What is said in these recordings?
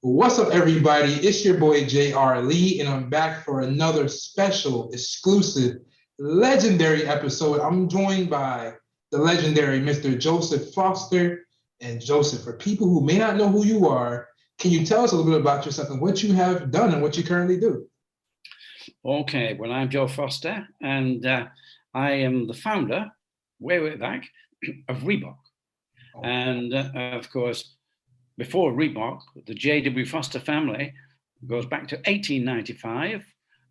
What's up, everybody? It's your boy J.R. Lee, and I'm back for another special, exclusive, legendary episode. I'm joined by the legendary Mr. Joseph Foster. And Joseph, for people who may not know who you are, can you tell us a little bit about yourself and what you have done and what you currently do? Okay, well, I'm Joe Foster, and I am the founder, way back, of Reebok. And of course, before Reebok, the J.W. Foster family goes back to 1895,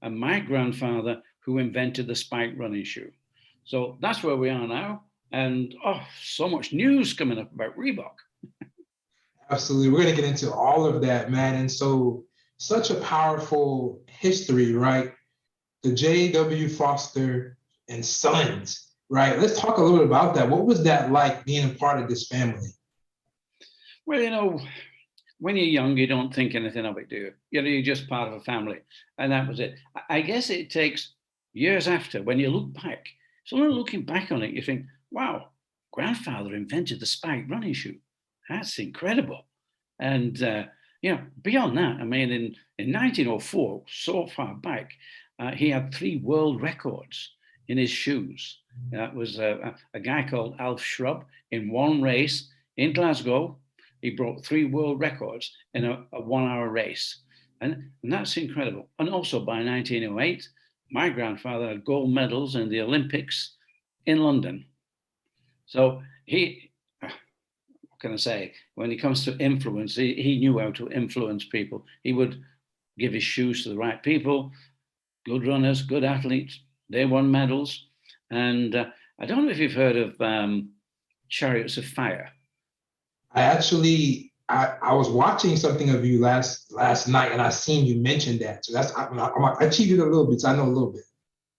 and my grandfather who invented the spike running shoe. So that's where we are now. And so much news coming up about Reebok. Absolutely. We're going to get into all of that, man. And so, such a powerful history, right? The J.W. Foster and Sons, right? Let's talk a little bit about that. What was that like being a part of this family? Well, when you're young, you don't think anything of it, do you? You're just part of a family. And that was it. I guess it takes years after, when you look back, so looking back on it, you think, wow, grandfather invented the spike running shoe. That's incredible. And, beyond that, I mean, in 1904, so far back, he had 3 world records in his shoes. That was a guy called Alf Shrub in one race in Glasgow. He broke 3 world records in a 1-hour race. And that's incredible. And also by 1908, my grandfather had gold medals in the Olympics in London. So what can I say? When it comes to influence, he knew how to influence people. He would give his shoes to the right people, good runners, good athletes. They won medals. And I don't know if you've heard of Chariots of Fire. I was watching something of you last night, and I seen you mention that. So I cheated a little bit, so I know a little bit.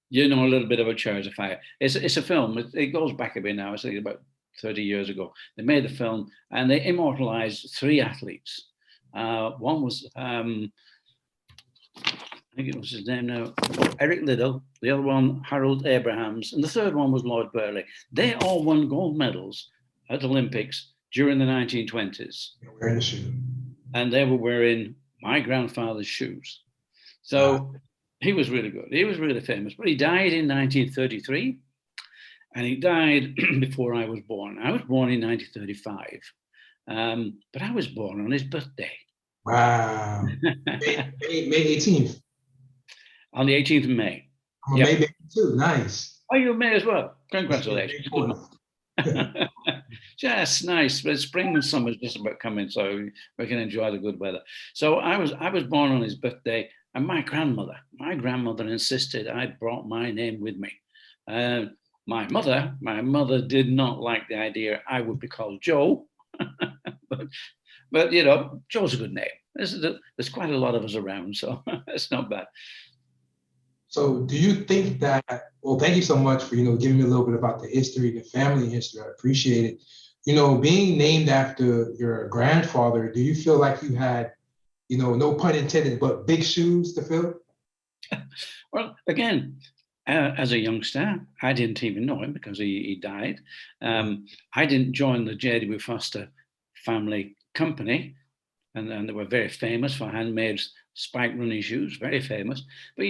You know a little bit about Chariots of Fire. It's a film. It goes back a bit now. It's like about 30 years ago. They made the film, and they immortalized 3 athletes. One was, I think it was his name now, Eric Liddell. The other one, Harold Abrahams. And the third one was Lord Burleigh. They all won gold medals at Olympics during the 1920s. Wearing the shoe. And they were wearing my grandfather's shoes. So he was really good. He was really famous. But he died in 1933. And he died before I was born. I was born in 1935. But I was born on his birthday. Wow. May 18th. On the 18th of May. I'm a May baby too. Nice. Oh, you're May as well. Congratulations. Just nice. But spring and summer is just about coming, so we can enjoy the good weather. So I was born on his birthday, and my grandmother insisted I brought my name with me. My mother did not like the idea I would be called Joe, but Joe's a good name. There's quite a lot of us around, so it's not bad. So do you think that, well, thank you so much for, giving me a little bit about the history, the family history. I appreciate it. Being named after your grandfather, do you feel like you had, no pun intended, but big shoes to fill? Well, again, as a youngster, I didn't even know him because he died. I didn't join the J.W. Foster family company, and they were very famous for handmade spike running shoes, very famous. But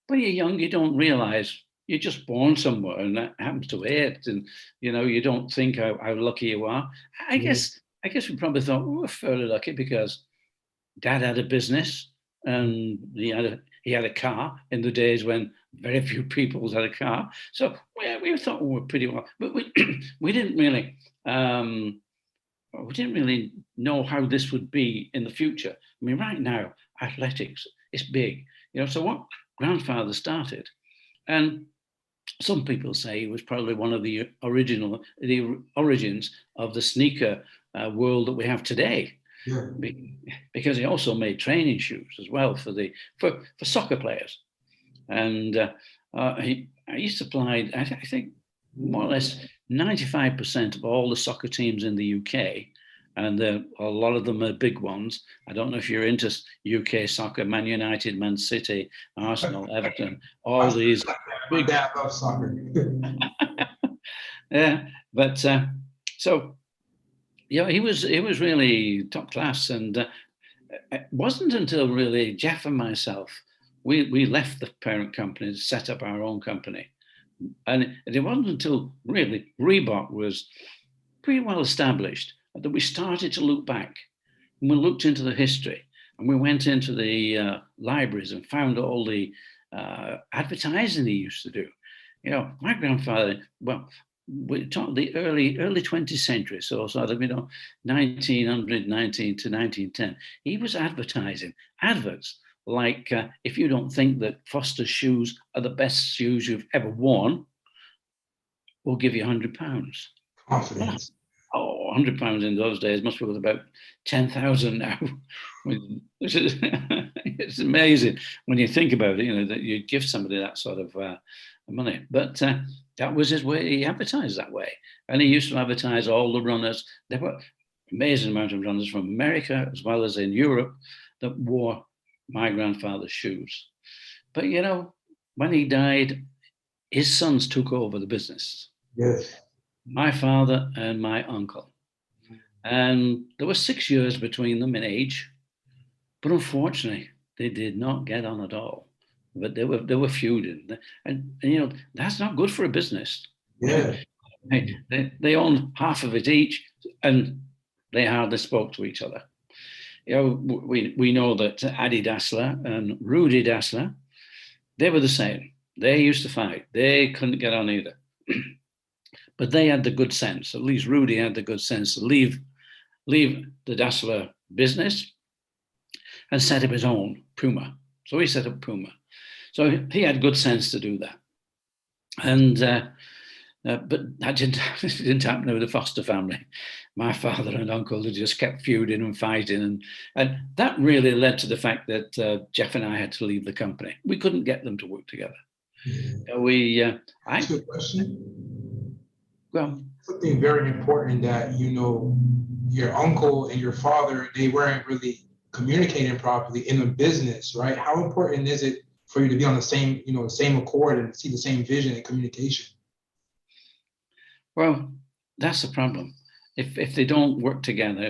when you're young, you don't realize you're just born somewhere, and that happens to it. And you don't think how lucky you are. I guess we probably thought we were fairly lucky because Dad had a business, and he had a car in the days when very few people had a car. So we thought we were pretty well, but we didn't really know how this would be in the future. I mean, right now, athletics is big, so what grandfather started, and some people say he was probably one of the origins of the sneaker world that we have today. Yeah. Because he also made training shoes as well for soccer players, and he supplied, I think, more or less 95% of all the soccer teams in the UK, and a lot of them are big ones. I don't know if you're into UK soccer: Man United, Man City, Arsenal, Everton, all these. My dad loves soccer. Yeah, but so. Yeah, he was really top class, and it wasn't until really Jeff and myself, we left the parent company to set up our own company. And it wasn't until really Reebok was pretty well established that we started to look back, and we looked into the history, and we went into the libraries and found all the advertising he used to do. You know, my grandfather, well, we talk the early 20th century, so sort of, 1919 to 1910. He was advertising adverts like, if you don't think that Foster's shoes are the best shoes you've ever worn, we'll give you £100. Confidence. Oh, £100 in those days must be worth about 10,000 now. It's amazing when you think about it, that you give somebody that sort of money. But that was his way. He advertised that way. And he used to advertise all the runners. There were amazing amount of runners from America as well as in Europe that wore my grandfather's shoes. But, when he died, his sons took over the business. Yes. My father and my uncle. And there were 6 years between them in age. But unfortunately, they did not get on at all. But they were feuding. And that's not good for a business. Yeah. They owned half of it each, and they hardly spoke to each other. We know that Adi Dassler and Rudy Dassler, they were the same. They used to fight. They couldn't get on either. But they had the good sense, at least Rudy had the good sense to leave the Dassler business and set up his own Puma. So he set up Puma. So he had good sense to do that. And but that didn't happen with the Foster family. My father and uncle, they just kept feuding and fighting. And that really led to the fact that Jeff and I had to leave the company. We couldn't get them to work together. That's a good question. Well, something very important that, your uncle and your father, they weren't really communicating properly in the business, right? How important is it for you to be on the same accord and see the same vision and communication? Well, that's the problem. If they don't work together,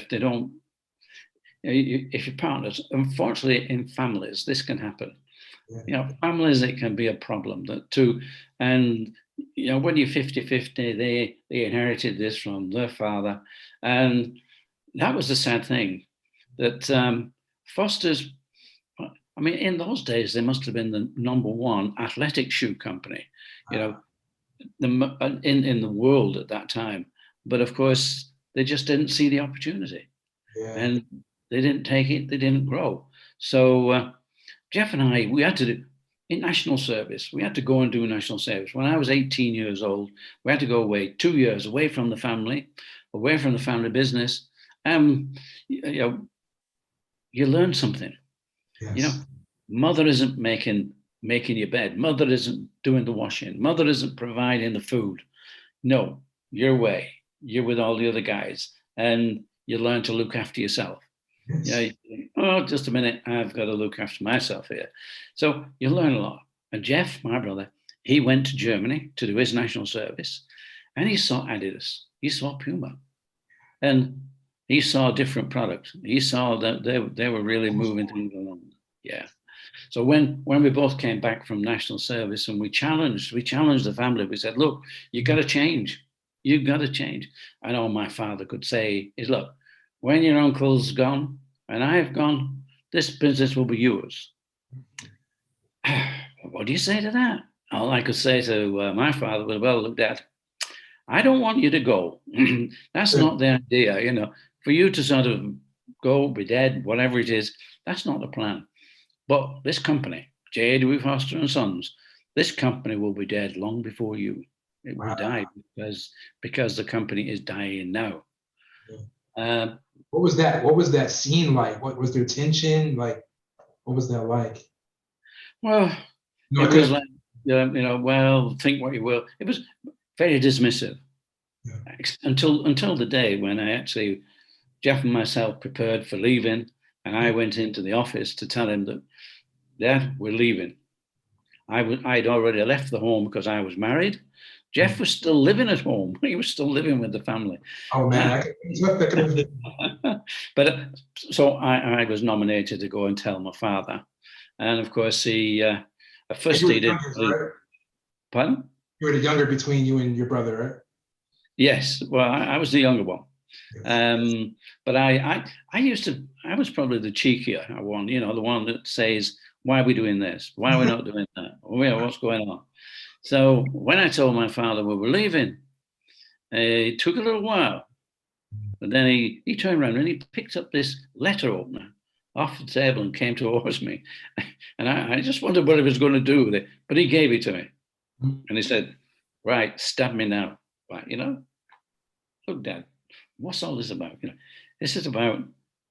if you're partners, unfortunately in families, this can happen. Yeah. Families, it can be a problem too. And, when you're 50-50, they inherited this from their father. And that was the sad thing, that Foster's, in those days, they must have been the #1 athletic shoe company, in the world at that time. But of course, they just didn't see the opportunity. Yeah. And they didn't take it, they didn't grow. So Jeff and I, we had to do in national service. We had to go and do national service. When I was 18 years old, we had to go away 2 years away from the family, away from the family business. You learn something. Yes. Mother isn't making your bed. Mother isn't doing the washing. Mother isn't providing the food. No, your way. You're with all the other guys, and you learn to look after yourself. Yes. Just a minute, I've got to look after myself here. So you learn a lot. And Jeff, my brother, he went to Germany to do his national service, and he saw Adidas, he saw Puma, and he saw different products. He saw that they were really moving things along. Yeah. So when we both came back from national service and we challenged the family, we said, look, you got to change. You've got to change. And all my father could say is, look, when your uncle's gone and I've gone, this business will be yours. What do you say to that? All I could say to my father was, well, look, Dad, I don't want you to go. That's not the idea, for you to sort of go, be dead, whatever it is, that's not the plan. But this company, J. Dewey Foster and Sons, this company will be dead long before you. It will die because the company is dying now. What was that? What was that scene like? What was there tension? Like, what was that like? Well, it was like, well, think what you will. It was very dismissive until the day when I actually, Jeff and myself prepared for leaving, and I went into the office to tell him that, Dad, we're leaving. I'd already left the home because I was married. Jeff was still living at home. He was still living with the family. Oh man, But so I was nominated to go and tell my father. And of course, he at first You were he the did. youngest, right? Pardon? You were the younger between you and your brother, right? Yes. Well, I was the younger one. Yes. But I was probably the cheekier one, the one that says, why are we doing this? Why are we not doing that? What's going on? So when I told my father we were leaving, it took a little while. But then he turned around and he picked up this letter opener off the table and came towards me. And I just wondered what he was going to do with it. But he gave it to me. And he said, right, stab me now. Right, look, Dad, what's all this about? This is about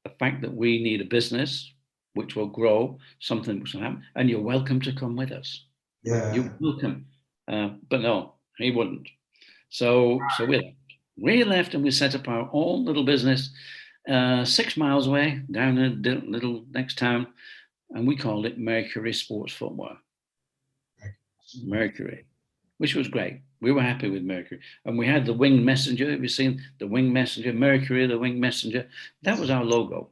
the fact that we need a business which will grow, something which will happen, and you're welcome to come with us. Yeah. You're welcome. But no, he wouldn't. So we left and we set up our own little business 6 miles away down a little next town, and we called it Mercury Sports Footwear. Mercury, which was great. We were happy with Mercury. And we had the winged messenger. Have you seen the winged messenger? Mercury, the winged messenger. That was our logo.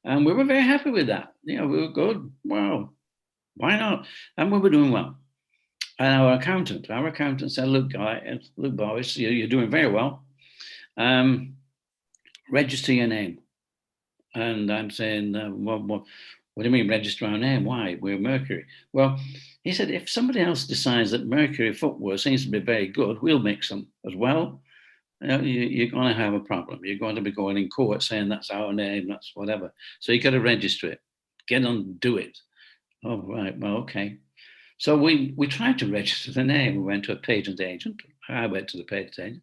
And we were very happy with that. We were good. Wow, why not? And we were doing well. And our accountant said, look, boys, you're doing very well. Register your name. And I'm saying, what do you mean register our name? Why? We're Mercury. Well, he said, if somebody else decides that Mercury footwear seems to be very good, we'll mix them as well. You're going to have a problem. You're going to be going in court saying that's our name, that's whatever. So you got to register it. Get on, do it. Oh, right. Well, okay. So we tried to register the name. We went to a patent agent. I went to the patent agent.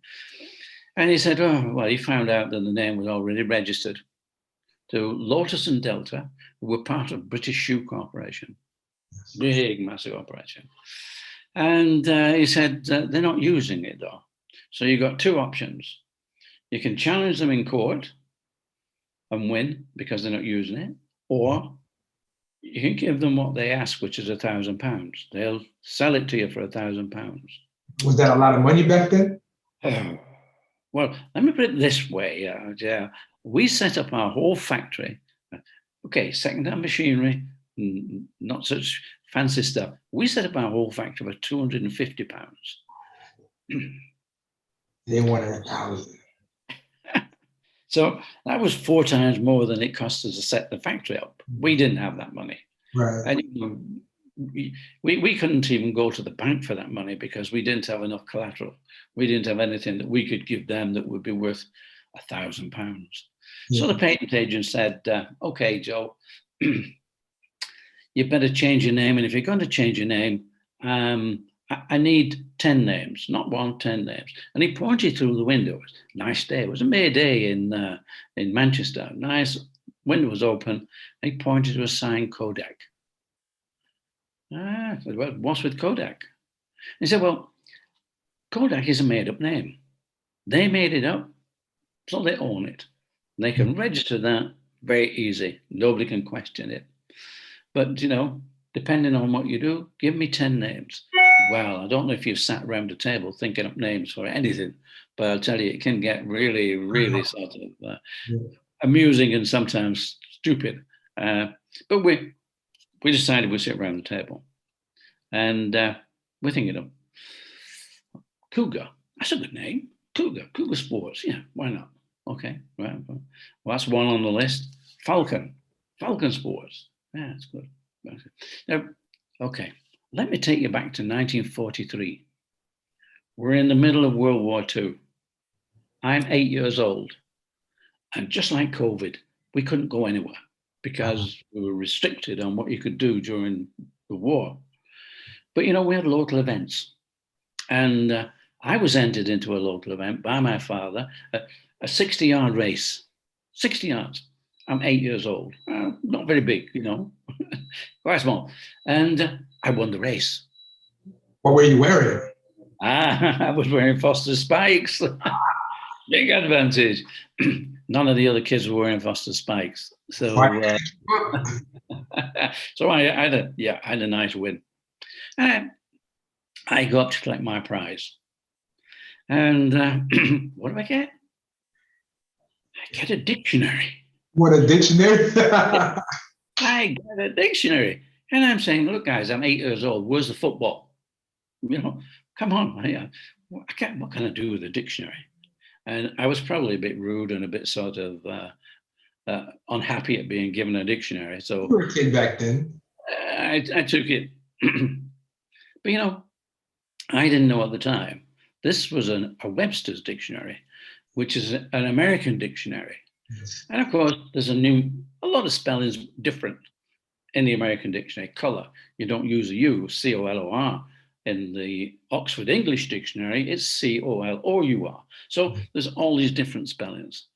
And he said, oh, well, he found out that the name was already registered to Lotus and Delta, who were part of British Shoe Corporation. Big, massive operation. And he said, they're not using it, though. So you've got two options. You can challenge them in court and win because they're not using it, or you can give them what they ask, which is £1,000. They'll sell it to you for £1,000. Was that a lot of money back then? Well, let me put it this way. We set up our whole factory. Okay, second-hand machinery, not such fancy stuff. We set up our whole factory for £250. They wanted 1,000. So that was 4 times more than it cost us to set the factory up. We didn't have that money. Right. And we couldn't even go to the bank for that money because we didn't have enough collateral. We didn't have anything that we could give them that would be worth £1,000. Yeah. So the patent agent said, okay, Joe, you better change your name. And if you're going to change your name, I need 10 names, not 1, 10 names. And he pointed through the window. It was a nice day. It was a May day in Manchester. Nice, window was open. And he pointed to a sign, Kodak. I said, well, what's with Kodak? He said, well, Kodak is a made-up name. They made it up, so they own it. They can register that very easy. Nobody can question it. But, depending on what you do, give me 10 names. Well, I don't know if you've sat around a table thinking up names for anything, but I'll tell you, it can get really, really sort of amusing and sometimes stupid. But we decided we'd sit around the table. And we're thinking of Cougar. That's a good name. Cougar Sports. Yeah, why not? Okay, right. Well, that's one on the list. Falcon Sports. Yeah, that's good. Now, okay, let me take you back to 1943. We're in the middle of World War II. I'm 8 years old. And just like COVID, we couldn't go anywhere because we were restricted on what you could do during the war. But, we had local events. And I was entered into a local event by my father, a 60-yard race, 60 yards. I'm 8 years old, not very big, quite small. And I won the race. What were you wearing? I was wearing Foster spikes. Big advantage. None of the other kids were wearing Foster spikes. So, so I had a nice win. I go up to collect my prize. And what do I get? I get a dictionary. What, a dictionary? I get a dictionary. And I'm saying, look, guys, I'm 8 years old. Where's the football? Come on. What can I do with a dictionary? And I was probably a bit rude and a bit sort of unhappy at being given a dictionary. So You were a kid back then. I took it. But, I didn't know at the time. This was a Webster's dictionary, which is an American dictionary. Yes. And of course, there's a lot of spellings different in the American dictionary. Color, you don't use a U, C-O-L-O-R. In the Oxford English Dictionary, it's C-O-L-O-U-R. So there's all these different spellings.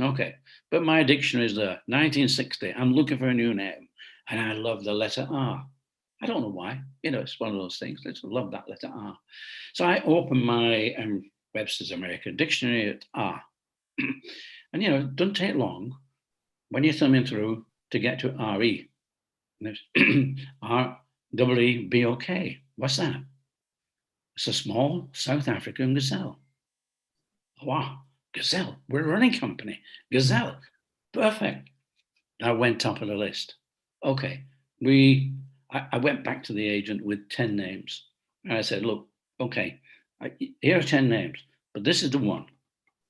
Okay, but my dictionary is there, 1960. I'm looking for a new name, and I love the letter R. I don't know why. It's one of those things. I just love that letter R. So I opened my Webster's American Dictionary at R. And, it doesn't take long when you're thumbing through to get to R-E. R-E-E-B-O-K. What's that? It's a small South African gazelle. Wow, gazelle. We're a running company. Gazelle. Perfect. I went top of the list. Okay. I went back to the agent with 10 names. And I said, look, okay, here are 10 names, but this is the one.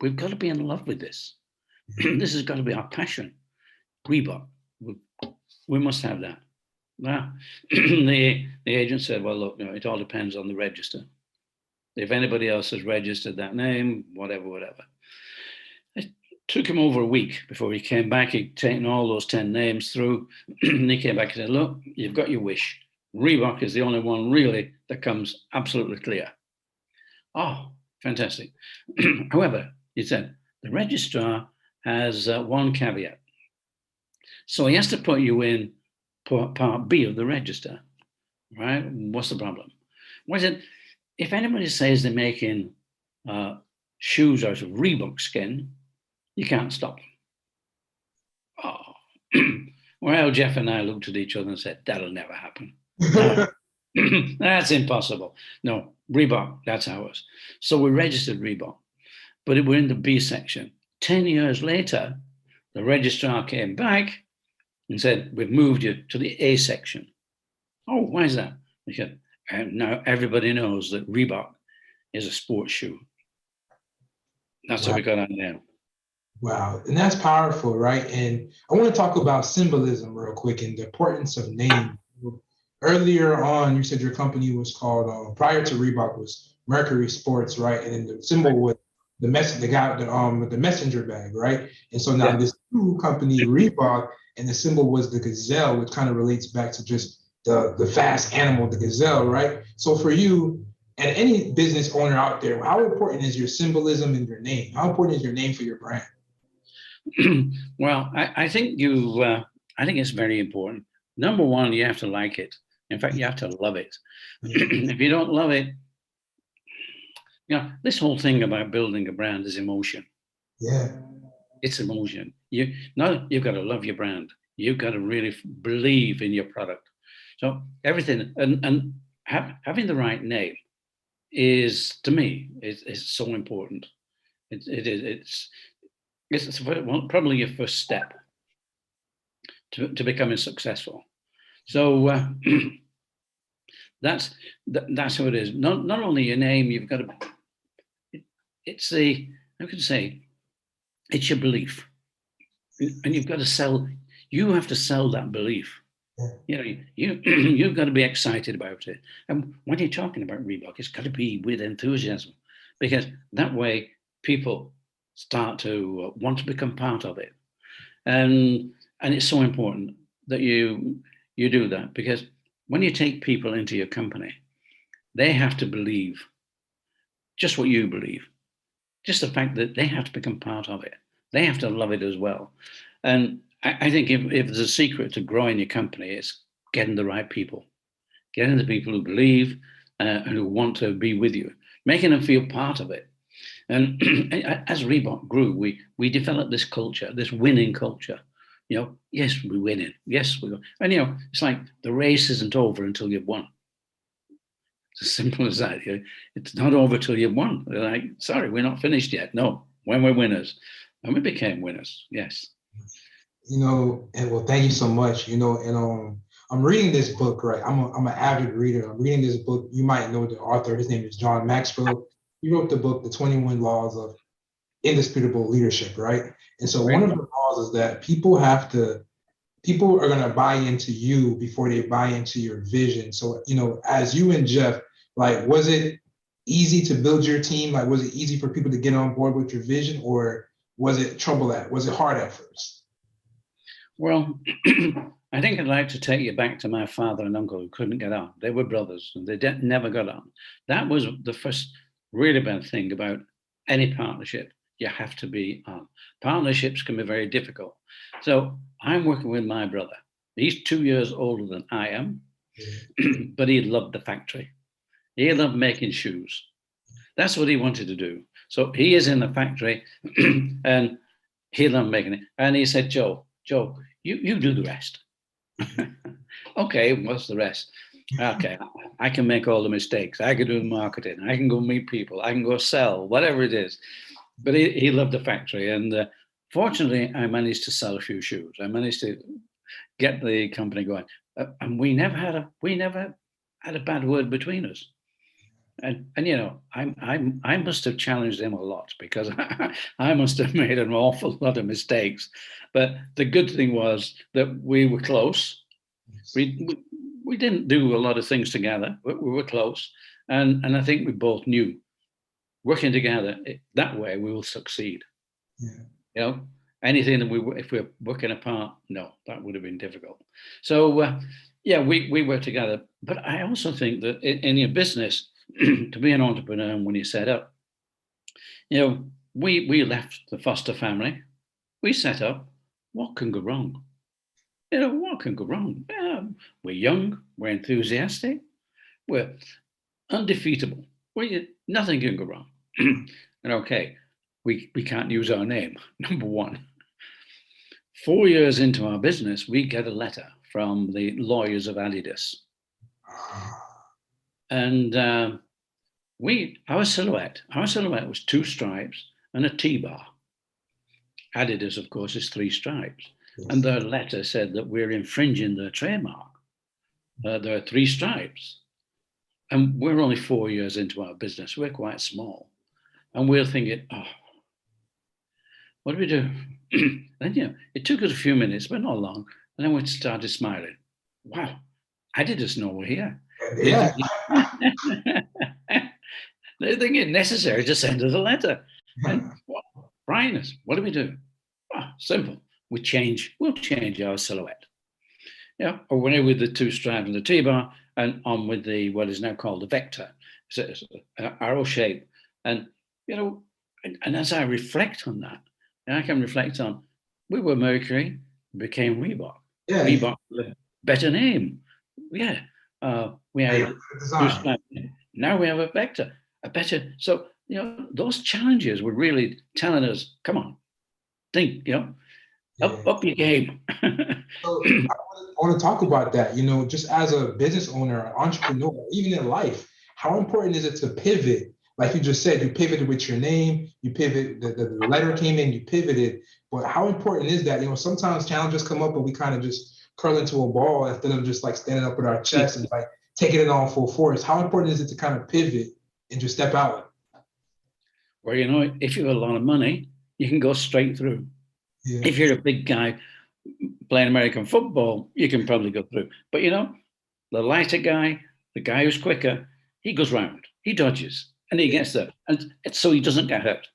We've got to be in love with this. This has got to be our passion. Reebok. We must have that. Now, the agent said, well, look, it all depends on the register. If anybody else has registered that name, whatever. It took him over a week before he came back. He'd taken all those 10 names through. And he came back and said, look, you've got your wish. Reebok is the only one really that comes absolutely clear. Oh, fantastic. However, he said, the registrar has one caveat. So he has to put you in Part B of the register, right? What's the problem? Well, I said, if anybody says they're making shoes out of Reebok skin, you can't stop them. Oh. Well, Jeff and I looked at each other and said, that'll never happen. No. That's impossible. No, Reebok, that's ours. So we registered Reebok, but we're in the B section. 10 years later, the registrar came back and said, we've moved you to the A section. Oh, why is that? Because now everybody knows that Reebok is a sports shoe. That's what we got on there. Wow, and that's powerful, right? And I want to talk about symbolism real quick and the importance of name. Earlier on, you said your company was called, prior to Reebok, was Mercury Sports, right? And then the symbol was the guy with the messenger bag, right? And so now this new company, Reebok, and the symbol was the gazelle, which kind of relates back to just the fast animal, the gazelle, right? So for you and any business owner out there, how important is your symbolism in your name? How important is your name for your brand? Well, I think I think it's very important. Number one, you have to like it. In fact, you have to love it. If you don't love it, this whole thing about building a brand is emotion. Yeah. It's emotion. You've got to love your brand. You've got to really believe in your product. So everything, and having the right name is, to me, is so important. It's probably your first step to becoming successful. So that's how it is. Not only your name, you've got to. It's it's your belief, and you've got to sell. You have to sell that belief. You've got to be excited about it. And when you're talking about Reebok, it's got to be with enthusiasm, because that way people start to want to become part of it. And it's so important that you do that, because when you take people into your company, they have to believe just what you believe. Just the fact that they have to become part of it. They have to love it as well. And I think if there's a secret to growing your company, it's getting the right people, getting the people who believe and who want to be with you, making them feel part of it. And as Reebok grew, we developed this culture, this winning culture. Yes, we're winning. Yes, we're. And it's like the race isn't over until you've won. It's as simple as that. It's not over till you've won. They're like, sorry, we're not finished yet. No, when we're winners. And we became winners. Yes. And well, thank you so much. I'm reading this book, right? I'm an avid reader. I'm reading this book. You might know the author. His name is John Maxwell. He wrote the book, The 21 Laws of Indisputable Leadership, right? And so one of the laws is that people are going to buy into you before they buy into your vision. So, as you and Jeff, like, was it easy to build your team? Like, was it easy for people to get on board with your vision, or was it hard at first? Well, I think I'd like to take you back to my father and uncle who couldn't get on. They were brothers and they never got on. That was the first really bad thing about any partnership. You have to be on. Partnerships can be very difficult. So I'm working with my brother. He's 2 years older than I am, but he loved the factory. He loved making shoes. That's what he wanted to do. So he is in the factory and he loved making it. And he said, Joe, you do the rest. Okay, what's the rest? Okay, I can make all the mistakes. I can do the marketing. I can go meet people. I can go sell, whatever it is. But he loved the factory. And fortunately, I managed to sell a few shoes. I managed to get the company going. And we never had a bad word between us. And I must have challenged him a lot because I must have made an awful lot of mistakes. But the good thing was that we were close. We didn't do a lot of things together, but we were close. And I think we both knew working together that way we will succeed. Yeah. Anything that if we're working apart, no, that would have been difficult. So we work together. But I also think that in your business, to be an entrepreneur when you set up, we left the foster family, we set up. What can go wrong? What can go wrong? We're young, we're enthusiastic, we're undefeatable. Nothing can go wrong. And okay, we can't use our name, number one. 4 years into our business, we get a letter from the lawyers of Adidas. And our silhouette was 2 stripes and a T-bar. Adidas, of course, is 3 stripes. Yes. And their letter said that we're infringing their trademark. There are 3 stripes. And we're only 4 years into our business. We're quite small. And we're thinking, what do we do? And it took us a few minutes, but not long. And then we started smiling. Wow, Adidas know we're here. Yeah. They think it's necessary to send us a letter. And Brian, what do we do? Simple. We'll change our silhouette. Or whenever with the 2 stripes and the T-bar, and on with the what is now called the vector. So it's an arrow shape. And and as I reflect on that, I can reflect on we were Mercury, became Reebok. Yeah. Reebok, better name. Yeah. We have now we have a vector, a better. So those challenges were really telling us, come on, think, up your game. So I want to talk about that. Just as a business owner, an entrepreneur, even in life, how important is it to pivot? Like you just said, you pivoted with your name, you pivot, the letter came in, you pivoted. But how important is that? Sometimes challenges come up, but we kind of just curl into a ball instead of just like standing up with our chest and like taking it on full force. How important is it to kind of pivot and just step out? Well, if you have a lot of money, you can go straight through. Yeah. If you're a big guy playing American football, you can probably go through. But the lighter guy, the guy who's quicker, he goes round, he dodges, and he gets there. And so he doesn't get hurt.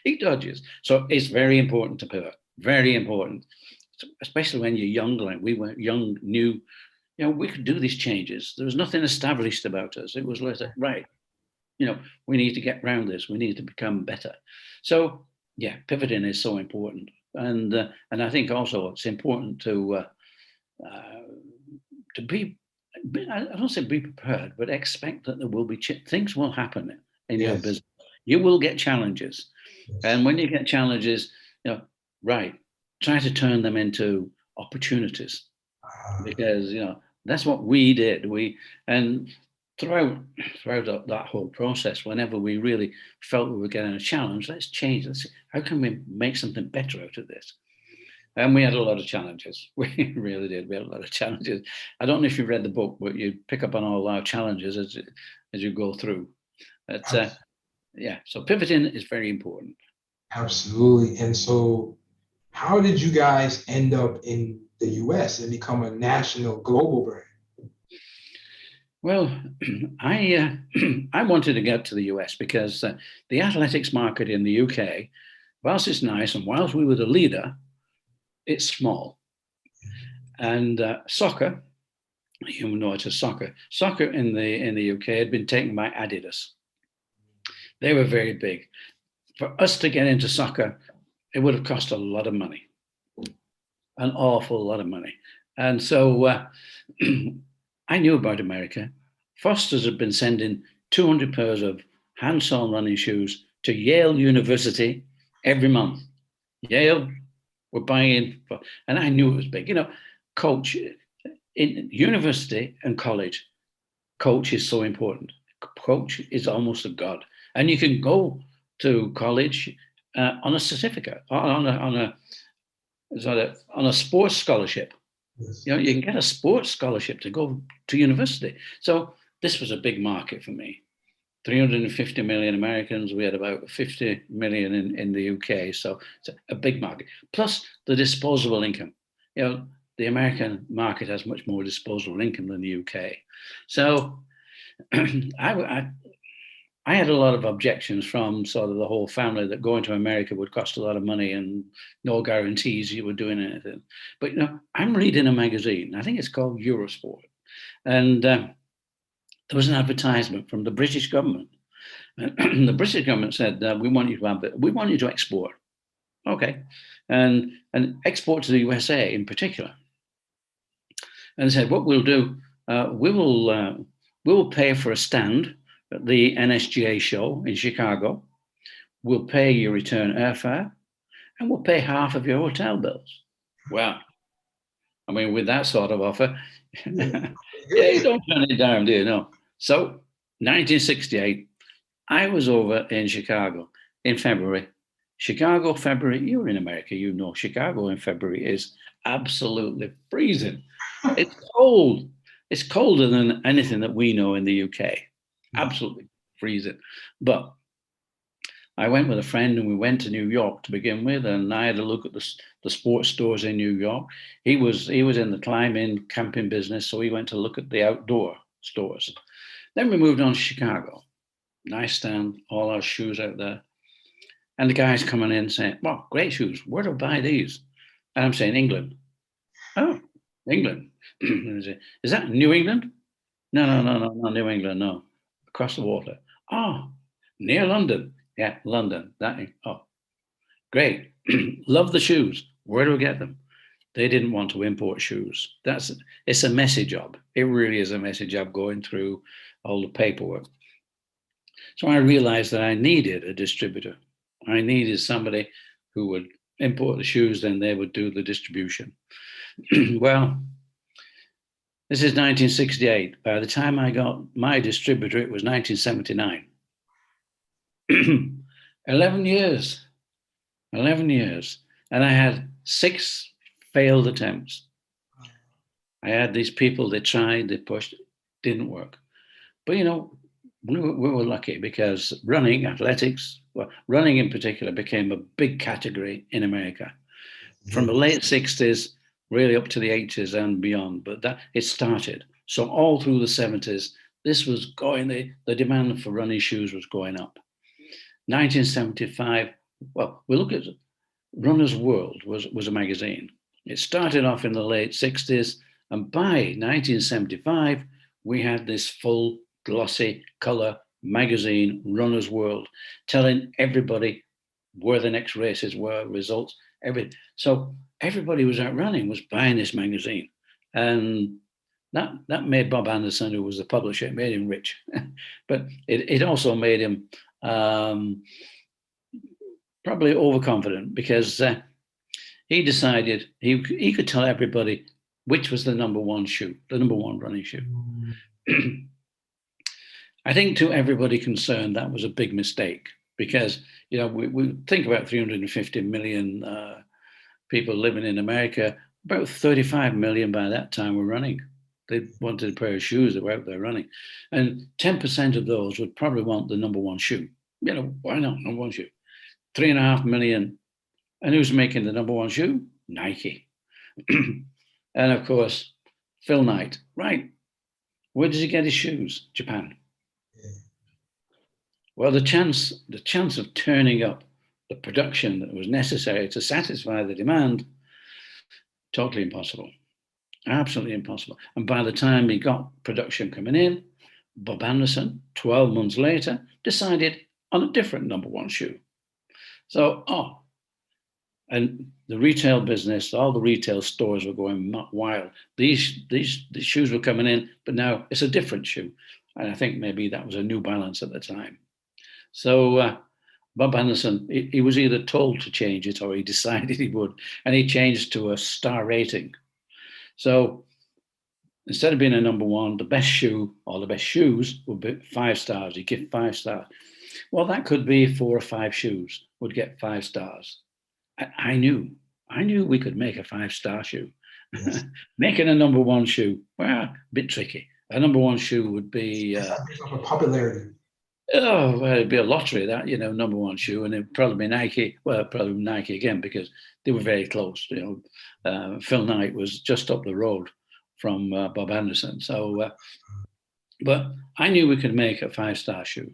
He dodges. So it's very important to pivot, very important, especially when you're young, like we were young, new. We could do these changes. There was nothing established about us. It was like, right, we need to get around this. We need to become better. So yeah, pivoting is so important. And I think also it's important to be, I don't say be prepared, but expect that there will be things will happen in your business. You will get challenges. And when you get challenges, try to turn them into opportunities, because that's what we did. And throughout that whole process, whenever we really felt we were getting a challenge, let's change. Let's see, how can we make something better out of this? And we had a lot of challenges. We really did. We had a lot of challenges. I don't know if you've read the book, but you pick up on all our challenges as you go through. But yeah, so pivoting is very important. Absolutely. And so, how did you guys end up in the US and become a national global brand? Well, I wanted to get to the US because the athletics market in the UK, whilst it's nice and whilst we were the leader, it's small. And soccer, you know it as soccer. Soccer in the UK had been taken by Adidas. They were very big. For us to get into soccer, it would have cost a lot of money, an awful lot of money. And so I knew about America. Foster's had been sending 200 pairs of hand-sewn running shoes to Yale University every month. Yale were buying, and I knew it was big. You know, coach in university and college, coach is so important. Coach is almost a god, and you can go to college on a certificate, on a sports scholarship. Yes. You know, you can get a sports scholarship to go to university. So this was a big market for me. 350 million Americans. We had about 50 million in the UK. So it's a big market. Plus the disposable income. You know, the American market has much more disposable income than the UK. So I had a lot of objections from sort of the whole family that going to America would cost a lot of money and no guarantees you were doing anything. But, you know, I'm reading a magazine. I think it's called Eurosport. And there was an advertisement from the British government. And the British government said, we want you to export. Okay. And export to the USA in particular. And they said, what we'll do, we will pay for a stand at the NSGA show in Chicago. We'll pay your return airfare and we'll pay half of your hotel bills. Wow. I mean, with that sort of offer, yeah, you don't turn it down, do you? No. So 1968, I was over in Chicago in February. Chicago, February, you're in America, you know Chicago in February is absolutely freezing. It's cold. It's colder than anything that we know in the UK. Absolutely freezing. But I went with a friend and we went to New York to begin with, and I had a look at the sports stores in New York. He was in the climbing, camping business, so he went to look at the outdoor stores. Then we moved on to Chicago. Nice stand, all our shoes out there. And the guy's coming in saying, well, great shoes. Where do I buy these? And I'm saying, England. Oh, England. Is that New England? No, not New England, no. Across the water. Oh, near London. Yeah, London. Great. Love the shoes. Where do we get them? They didn't want to import shoes. It's a messy job. It really is a messy job going through all the paperwork. So I realized that I needed a distributor. I needed somebody who would import the shoes, then they would do the distribution. Well, this is 1968. By the time I got my distributor, it was 1979. 11 years. And I had 6 failed attempts. I had these people, they tried, they pushed, didn't work. But, you know, we were lucky because running, athletics, well, running in particular became a big category in America. From the late 60s, really up to the 80s and beyond, but that it started. So all through the 70s, this was going, the demand for running shoes was going up. 1975, well, we look at Runner's World was a magazine. It started off in the late 60s, and by 1975, we had this full glossy color magazine, Runner's World, telling everybody where the next races were, results, everything. So everybody was out running, was buying this magazine. And that made Bob Anderson, who was the publisher, it made him rich. But it also made him probably overconfident because he decided he could tell everybody which was the number one shoe, the number one running shoe. I think to everybody concerned, that was a big mistake because, we think about 350 million people living in America, about 35 million by that time were running. They wanted a pair of shoes, they were out there running. And 10% of those would probably want the number one shoe. Why not? Number one shoe. 3.5 million. And who's making the number one shoe? Nike. And of course, Phil Knight. Right. Where does he get his shoes? Japan. Yeah. Well, the chance of turning up the production that was necessary to satisfy the demand, totally impossible. Absolutely impossible. And by the time he got production coming in, Bob Anderson, 12 months later, decided on a different number one shoe. So, and the retail business, all the retail stores were going wild. These shoes were coming in, but now it's a different shoe. And I think maybe that was a New Balance at the time. So Bob Anderson, he was either told to change it or he decided he would. And he changed to a star rating. So instead of being a number one, the best shoe or the best shoes would be 5 stars. You give 5 stars. Well, that could be 4 or 5 shoes would get 5 stars. I knew we could make a 5-star shoe. Yes. Making a number one shoe, well, a bit tricky. A number one shoe would be popularity. Oh, well, it'd be a lottery, that, number one shoe, and it'd probably be Nike. Well, probably Nike again because they were very close. Phil Knight was just up the road from Bob Anderson. So, but I knew we could make a 5-star shoe.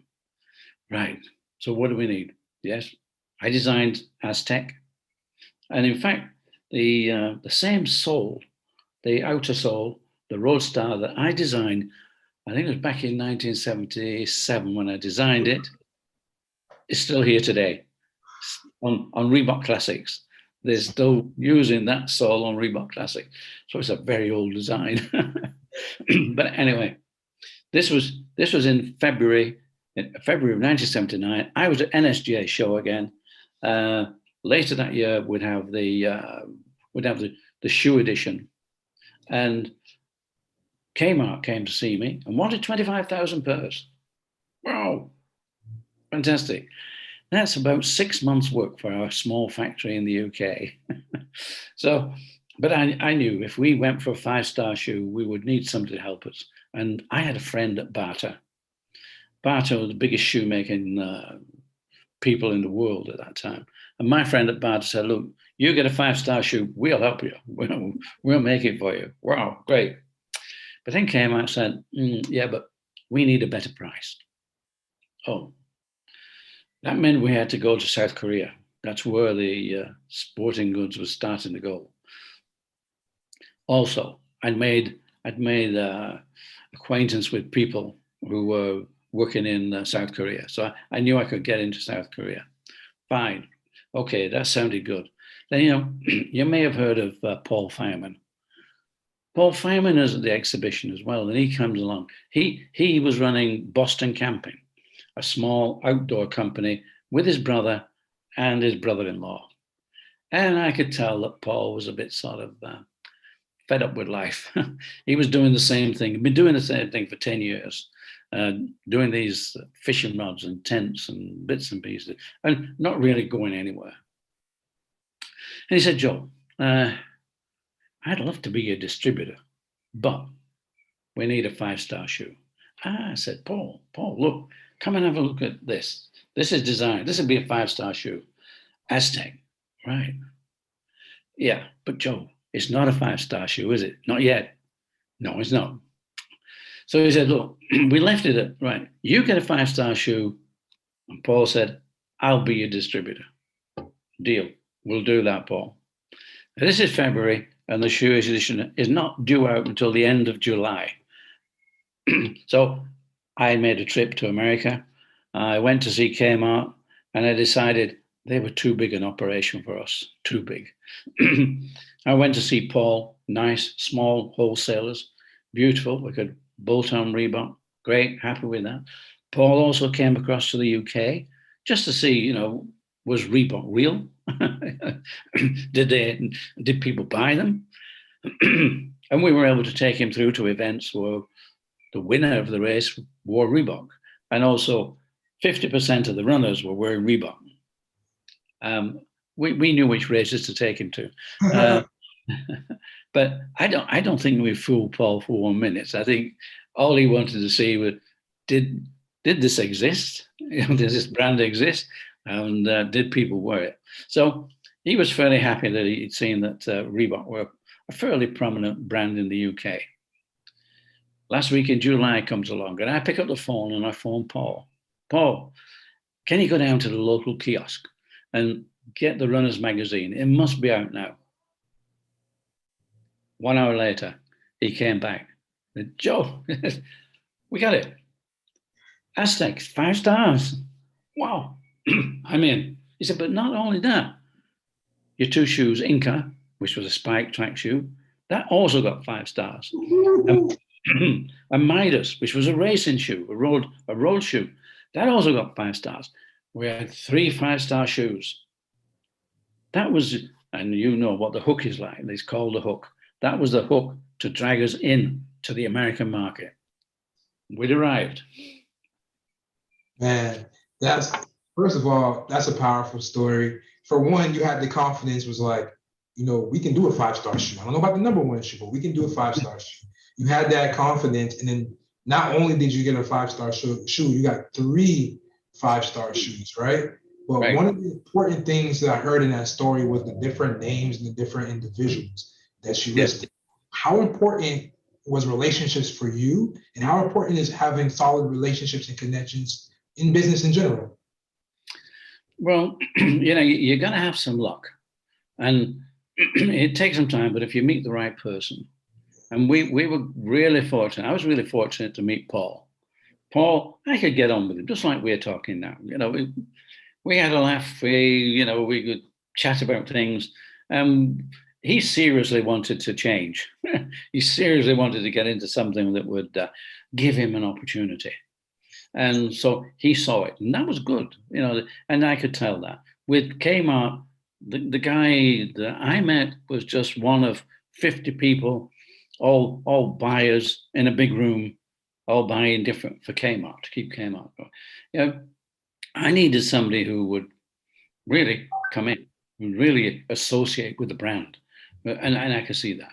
Right. So what do we need? Yes, I designed Aztec. And in fact, the same sole, the outer sole, the Roadstar that I designed, I think it was back in 1977 when I designed it, is still here today on Reebok Classics. They're still using that sole on Reebok Classic. So it's a very old design. But anyway, this was in February of 1979. I was at NSGA show again. Later that year, we'd have the shoe edition, and Kmart came to see me and wanted 25,000 pairs. Wow, fantastic! That's about 6 months' work for our small factory in the UK. So, but I knew if we went for a 5-star shoe, we would need somebody to help us. And I had a friend at Bata. Bata was the biggest shoemaking people in the world at that time. And my friend at Bata said, look, you get a 5-star shoe, we'll help you. We'll make it for you. Wow, great. But then came out and said, yeah, but we need a better price. Oh, that meant we had to go to South Korea. That's where the sporting goods was starting to go. Also, I'd made acquaintance with people who were working in South Korea. So I knew I could get into South Korea. Fine. Okay, that sounded good. Then, you may have heard of Paul Fireman. Paul Fireman is at the exhibition as well, and he comes along. He was running Boston Camping, a small outdoor company with his brother and his brother-in-law. And I could tell that Paul was a bit sort of fed up with life. He was doing the same thing. He'd been doing the same thing for 10 years, doing these fishing rods and tents and bits and pieces, and not really going anywhere. And he said, Joe, I'd love to be a distributor, but we need a 5-star shoe. I said, Paul, look, come and have a look at this. This is designed. This would be a 5-star shoe. Aztec, right? Yeah, but Joe, it's not a 5-star shoe, is it? Not yet. No, it's not. So he said, look, we left it at, right, you get a 5-star shoe. And Paul said, I'll be your distributor. Deal. We'll do that, Paul. Now, this is February, and the shoe edition is not due out until the end of July. So I made a trip to America. I went to see Kmart, and I decided they were too big an operation for us, too big. I went to see Paul, nice, small wholesalers, beautiful. We could bolt on Reebok, great, happy with that. Paul also came across to the UK just to see, was Reebok real? Did people buy them? And we were able to take him through to events where the winner of the race wore Reebok. And also 50% of the runners were wearing Reebok. We knew which races to take him to. But I don't think we fooled Paul for 1 minute. I think all he wanted to see was, did this exist? Does this brand exist? And did people wear it? So he was fairly happy that he'd seen that Reebok were a fairly prominent brand in the UK. Last week in July comes along, and I pick up the phone and I phone Paul. Paul, can you go down to the local kiosk and get the Runner's Magazine? It must be out now. 1 hour later, he came back. Said, Joe, we got it. Aztecs, 5 stars. Wow. I'm in. He said, but not only that, your 2 shoes, Inca, which was a spike track shoe, that also got 5 stars. And Midas, which was a racing shoe, a road shoe, that also got 5 stars. We had 3 5-star shoes. That was, and you know what the hook is like. It's called the hook. That was the hook to drag us in to the American market. We'd arrived. Man, first of all, that's a powerful story. For one, you had the confidence, was like, we can do a 5-star shoe. I don't know about the number 1 shoe, but we can do a 5-star shoe. You had that confidence, and then not only did you get a 5-star shoe, you got 3 5-star shoes, right? But Right. One of the important things that I heard in that story was the different names and the different individuals that she listed. How important was relationships for you, and how important is having solid relationships and connections in business in general? Well, you're going to have some luck, and it takes some time, but if you meet the right person, and we were really fortunate. I was really fortunate to meet Paul. Paul, I could get on with him, just like we're talking now. We had a laugh. We could chat about things. He seriously wanted to change. He seriously wanted to get into something that would give him an opportunity. And so he saw it, and that was good, and I could tell that. With Kmart, the guy that I met was just one of 50 people, all buyers in a big room, all buying different for Kmart, to keep Kmart going. I needed somebody who would really come in, and really associate with the brand. And I could see that.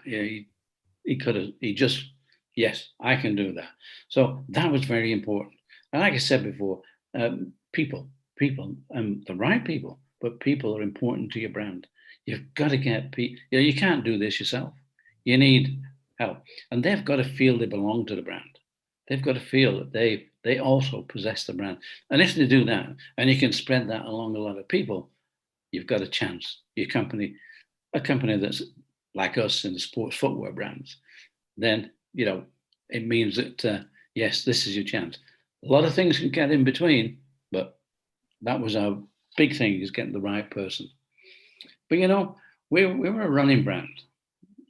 Yes, I can do that. So that was very important. And like I said before, people, the right people, but people are important to your brand. You've got to get people, you can't do this yourself. You need help. And they've got to feel they belong to the brand. They've got to feel that they also possess the brand. And if they do that, and you can spread that along a lot of people, you've got a chance. A company that's like us in the sports footwear brands, then, it means that, yes, this is your chance. A lot of things can get in between, but that was our big thing, is getting the right person. But, we were a running brand,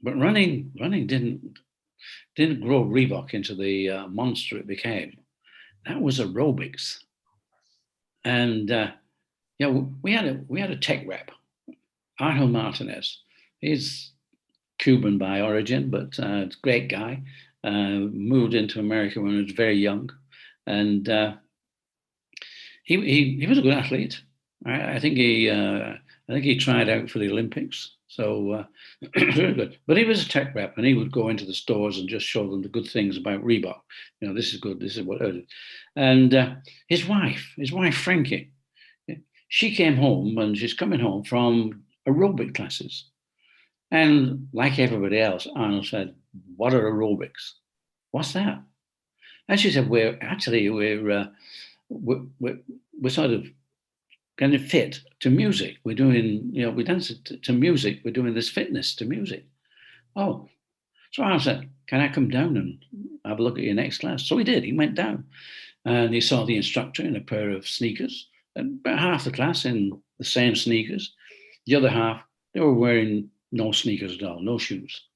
but running didn't grow Reebok into the monster it became. That was aerobics. And, we had a tech rep, Arnold Martinez. He's Cuban by origin, but a great guy. Moved into America when he was very young, and he was a good athlete. I think he tried out for the Olympics, so very good. But he was a tech rep, and he would go into the stores and just show them the good things about Reebok. This is good. This is what I did. And his wife Frankie, she came home, and she's coming home from aerobic classes. And like everybody else, Arnold said, "What are aerobics? What's that?" And she said, we're sort of kind of fit to music. We're doing, we dance to music. We're doing this fitness to music. Oh, so Arnold said, "Can I come down and have a look at your next class?" So he did. He went down, and he saw the instructor in a pair of sneakers, and about half the class in the same sneakers. The other half, they were wearing no sneakers at all, no shoes.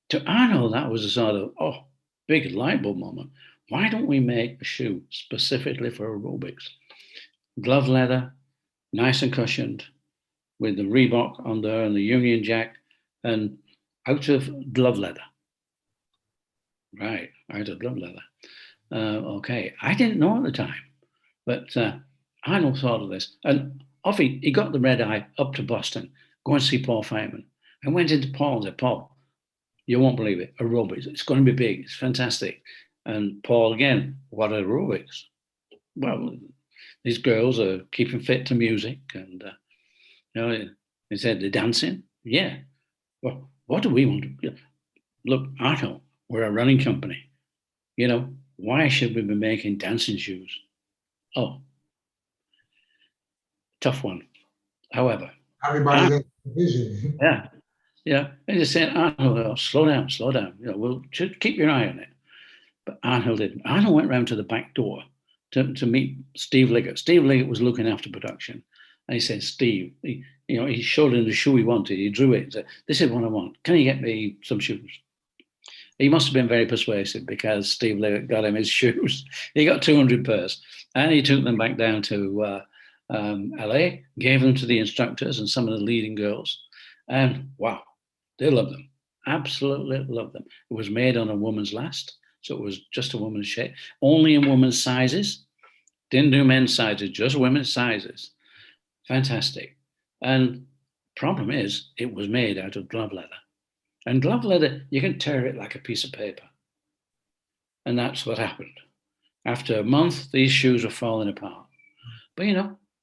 To Arnold, that was a sort of, big light bulb moment. Why don't we make a shoe specifically for aerobics? Glove leather, nice and cushioned, with the Reebok on there and the Union Jack, and out of glove leather. Right, out of glove leather. Okay, I didn't know at the time, but Arnold thought of this. And off he got the red eye up to Boston, go and see Paul Feynman. And went into Paul and said, Paul, you won't believe it, aerobics, it's going to be big, it's fantastic. And Paul, again, what are aerobics? Well, these girls are keeping fit to music. And, he said, they're dancing. Yeah. Well, what do we want to do? Look, Arnold, we're a running company. Why should we be making dancing shoes? Oh, tough one. However, Everybody's in vision. yeah. And just saying, Arnold, slow down. We'll just keep your eye on it. But Arnold didn't. Arnold went round to the back door to meet Steve Liggett. Steve Liggett was looking after production. And he said, Steve, he showed him the shoe he wanted. He drew it and said, this is what I want. Can you get me some shoes? He must have been very persuasive because Steve Liggett got him his shoes. He got 200 pairs. And he took them back down to LA, gave them to the instructors and some of the leading girls. And wow, they loved them. Absolutely loved them. It was made on a woman's last. So it was just a woman's shape, only in women's sizes. Didn't do men's sizes, just women's sizes. Fantastic. And problem is, it was made out of glove leather. And glove leather, you can tear it like a piece of paper. And that's what happened. After a month, these shoes were falling apart. But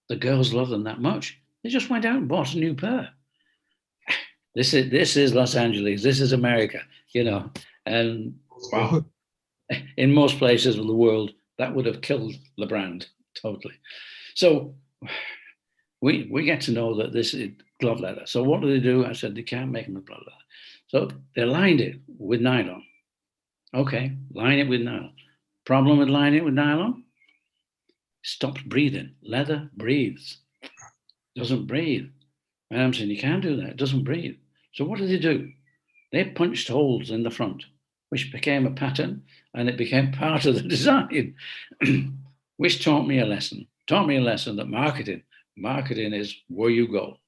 the girls loved them that much. They just went out and bought a new pair. This is Los Angeles. This is America, and wow. In most places of the world, that would have killed the brand totally. So we get to know that this is glove leather. So what do they do? I said, they can't make them with glove leather. So they lined it with nylon. Okay, line it with nylon. Problem with lining it with nylon? Stops breathing. Leather breathes. Doesn't breathe. And I'm saying, you can't do that. It doesn't breathe. So what do? They punched holes in the front, which became a pattern, and it became part of the design, which taught me a lesson. Taught me a lesson that marketing is where you go.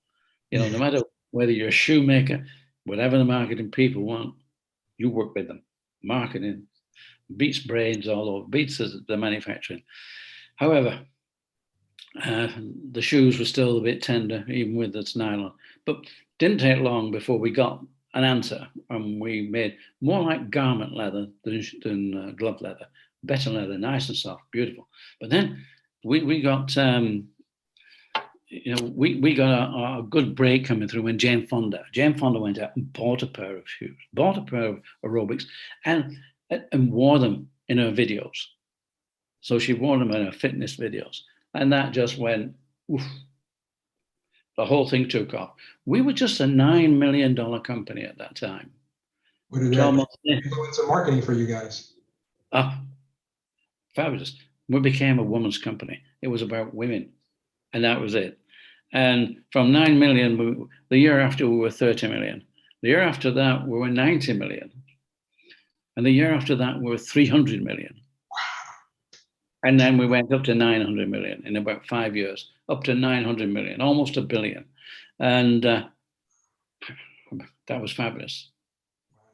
No matter whether you're a shoemaker, whatever the marketing people want, you work with them. Marketing beats brains all over, beats the manufacturing. However, the shoes were still a bit tender, even with its nylon. But didn't take long before we got an answer, and we made more like garment leather than glove leather, better leather, nice and soft, beautiful. But then we got we got a good break coming through when Jane Fonda went out and bought a pair of shoes, bought a pair of aerobics, and wore them in her videos. So she wore them in her fitness videos, and that just went, oof. The whole thing took off. We were just a $9 million company at that time. What did that influence in marketing for you guys? Fabulous. We became a woman's company. It was about women, and that was it. And from 9 million, the year after we were 30 million. The year after that, we were 90 million. And the year after that, we were 300 million. And then we went up to 900 million in about 5 years, up to 900 million, almost $1 billion. And that was fabulous.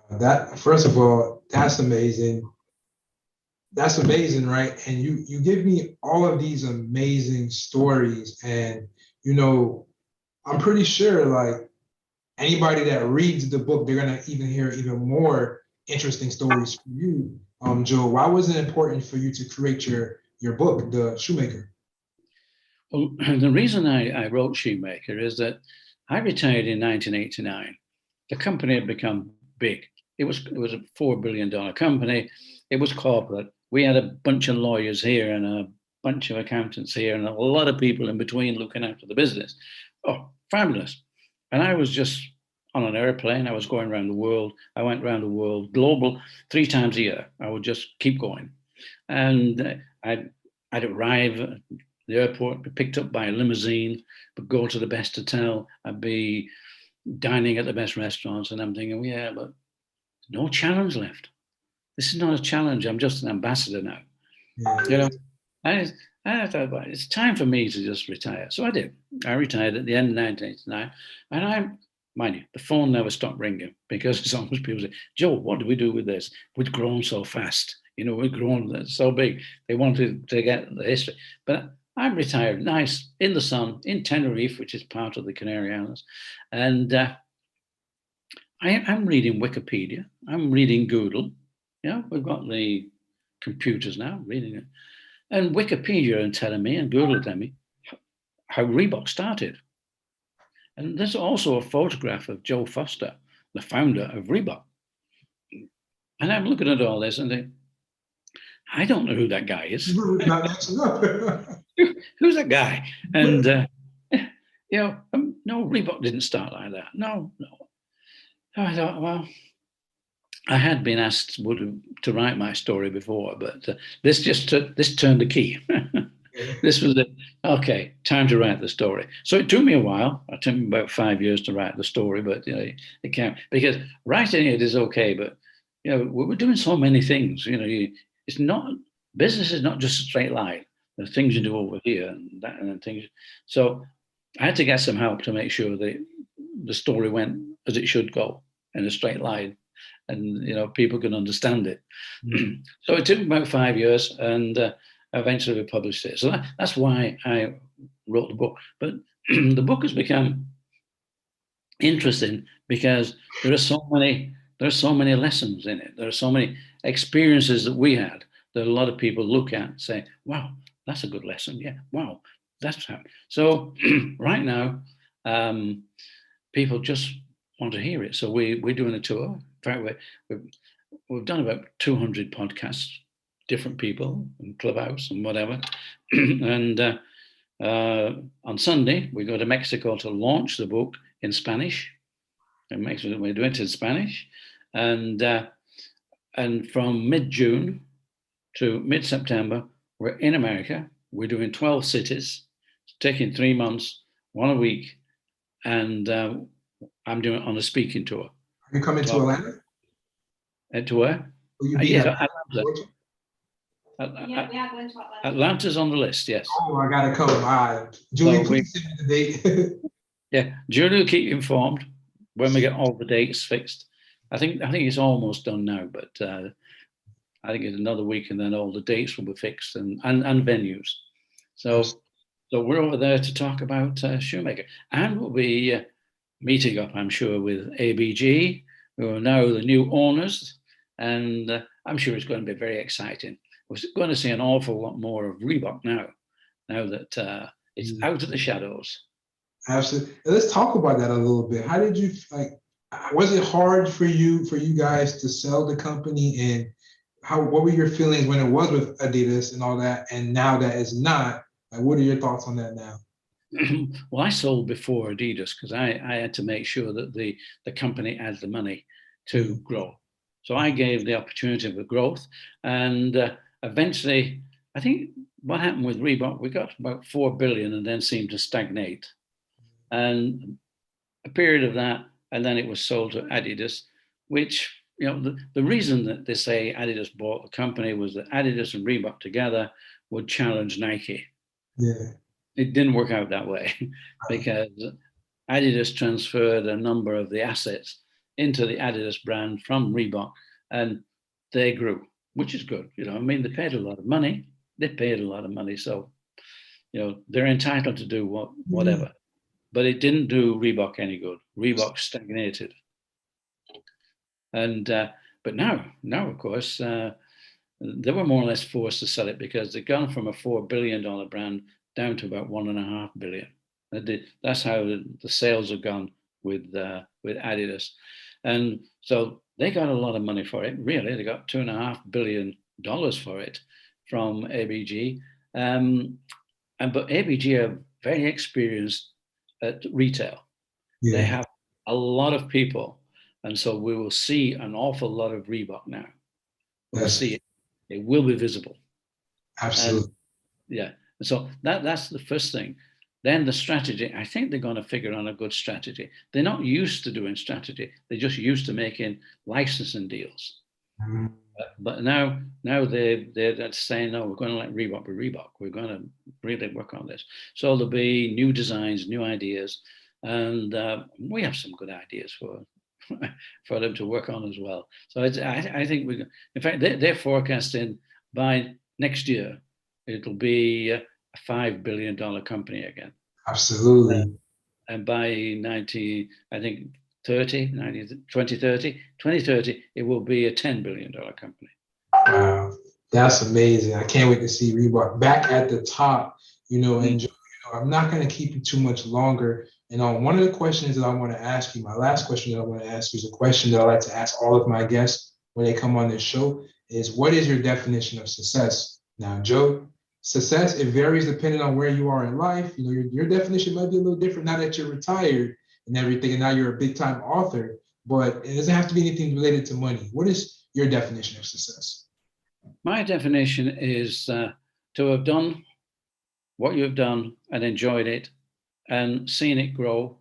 That, first of all, that's amazing. That's amazing, right? And you give me all of these amazing stories. And, I'm pretty sure like anybody that reads the book, they're going to even hear even more interesting stories from you. Joe, why was it important for you to create your book, The Shoemaker? Well, the reason I wrote Shoemaker is that I retired in 1989. The company had become big. It was a $4 billion company. It was corporate. We had a bunch of lawyers here and a bunch of accountants here and a lot of people in between looking after the business. Oh, fabulous. And I was just on an airplane. I was going around the world. I went around the world, global, 3 times a year. I would just keep going. And I'd arrive at the airport, be picked up by a limousine, but go to the best hotel. I'd be dining at the best restaurants. And I'm thinking, yeah, but no challenge left. This is not a challenge. I'm just an ambassador now. Yeah. I thought, well, it's time for me to just retire. So I did. I retired at the end of 1989. And mind you, the phone never stopped ringing because it's almost people say, Joe, what do we do with this? We've grown so fast. we're grown so big. They wanted to get the history. But I'm retired, nice, in the sun, in Tenerife, which is part of the Canary Islands. And I'm reading Wikipedia. I'm reading Google. We've got the computers now, reading it. And Wikipedia are telling me, and Google are telling me, how Reebok started. And there's also a photograph of Joe Foster, the founder of Reebok. And I'm looking at all this and think, I don't know who that guy is. Who's that guy? And, no, Reebok didn't start like that. No. So I thought, well, I had been asked to write my story before, but this turned the key. This was it. Okay, time to write the story. So it took me a while. It took me about 5 years to write the story, but it can't, because writing it is okay, but we're doing so many things. It's not, business is not just a straight line. There's things you do over here and that and things. So I had to get some help to make sure that the story went as it should go in a straight line, and people can understand it. Mm-hmm. So it took about 5 years, and eventually we published it. So that's why I wrote the book. But the book has become interesting because there are so many lessons in it. There are so many experiences that we had that a lot of people look at and say, wow, that's a good lesson. Yeah, wow, that's how. So right now, people just want to hear it. So we're doing a tour. In fact, we've done about 200 podcasts, different people in Clubhouse and whatever. And on Sunday, we go to Mexico to launch the book in Spanish. In Mexico, we do it in Spanish. And from mid-June to mid-September, we're in America. We're doing 12 cities. It's taking 3 months, 1 a week. And I'm doing it on a speaking tour. Are you coming to Atlanta? To where? Atlanta. Yeah, we are going to Atlanta. Atlanta's on the list, yes. Oh, I gotta come. All right. Julie, please send me the date. Yeah, Julie will keep you informed when we get all the dates fixed. I think it's almost done now, but I think it's another week and then all the dates will be fixed and venues. So we're over there to talk about Shoemaker, and we'll be meeting up, I'm sure, with ABG, who are now the new owners, and I'm sure it's going to be very exciting. We're going to see an awful lot more of Reebok now that it's out of the shadows. Absolutely. Let's talk about that a little bit. How did you was it hard for you guys to sell the company, and what were your feelings when it was with Adidas and all that, and now that it's not? What are your thoughts on that now? Well, I sold before Adidas because I had to make sure that the company had the money to grow. So I gave the opportunity for growth, and eventually, I think what happened with Reebok, we got about 4 billion and then seemed to stagnate. And a period of that, and then it was sold to Adidas, which, the reason that they say Adidas bought the company was that Adidas and Reebok together would challenge Nike. Yeah. It didn't work out that way because Adidas transferred a number of the assets into the Adidas brand from Reebok, and they grew, which is good. They paid a lot of money. So, they're entitled to do whatever. But it didn't do Reebok any good. Reebok stagnated. And but now, of course, they were more or less forced to sell it because they'd gone from a $4 billion brand down to about $1.5 billion. That's how the sales have gone with Adidas. And so they got a lot of money for it. Really, they got $2.5 billion for it from ABG. But ABG are very experienced at retail. Yeah. They have a lot of people. And so we will see an awful lot of Reebok now. We'll see it. It will be visible. Absolutely. And so that's the first thing. Then the strategy, I think they're going to figure on a good strategy. They're not used to doing strategy. They're just used to making licensing deals. Mm-hmm. But now they're saying, no, we're going to let Reebok be Reebok. We're going to really work on this. So there'll be new designs, new ideas. And we have some good ideas for for them to work on as well. So I think in fact, they're forecasting by next year, it'll be a $5 billion company again. Absolutely. And by 90, I think 2030, it will be a $10 billion company. Wow, that's amazing. I can't wait to see Reebok back at the top, and I'm not going to keep you too much longer. And one of the questions that I want to ask you, my last question that I want to ask you is a question that I like to ask all of my guests when they come on this show is, what is your definition of success? Now, Joe, success, it varies depending on where you are in life. Your definition might be a little different now that you're retired and everything, and now you're a big time author, but it doesn't have to be anything related to money. What is your definition of success? My definition is to have done what you've done and enjoyed it and seen it grow,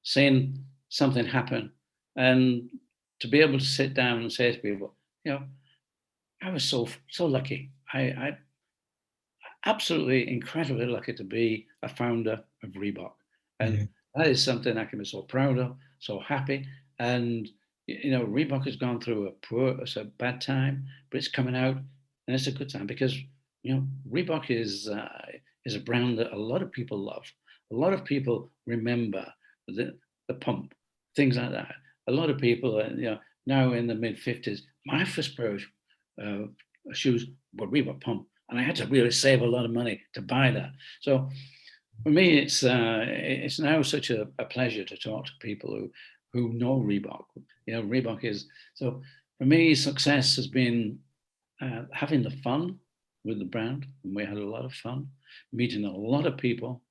seen something happen, and to be able to sit down and say to people, I was so lucky. I absolutely incredibly lucky to be a founder of Reebok. And that is something I can be so proud of, so happy. And, Reebok has gone through it's a bad time, but it's coming out and it's a good time because, Reebok is a brand that a lot of people love. A lot of people remember the pump, things like that. A lot of people, now in the mid-50s, my first pair of shoes were Reebok pump. And I had to really save a lot of money to buy that. So for me, it's now such a pleasure to talk to people who know Reebok. Reebok is, so for me, success has been having the fun with the brand. And we had a lot of fun, meeting a lot of people,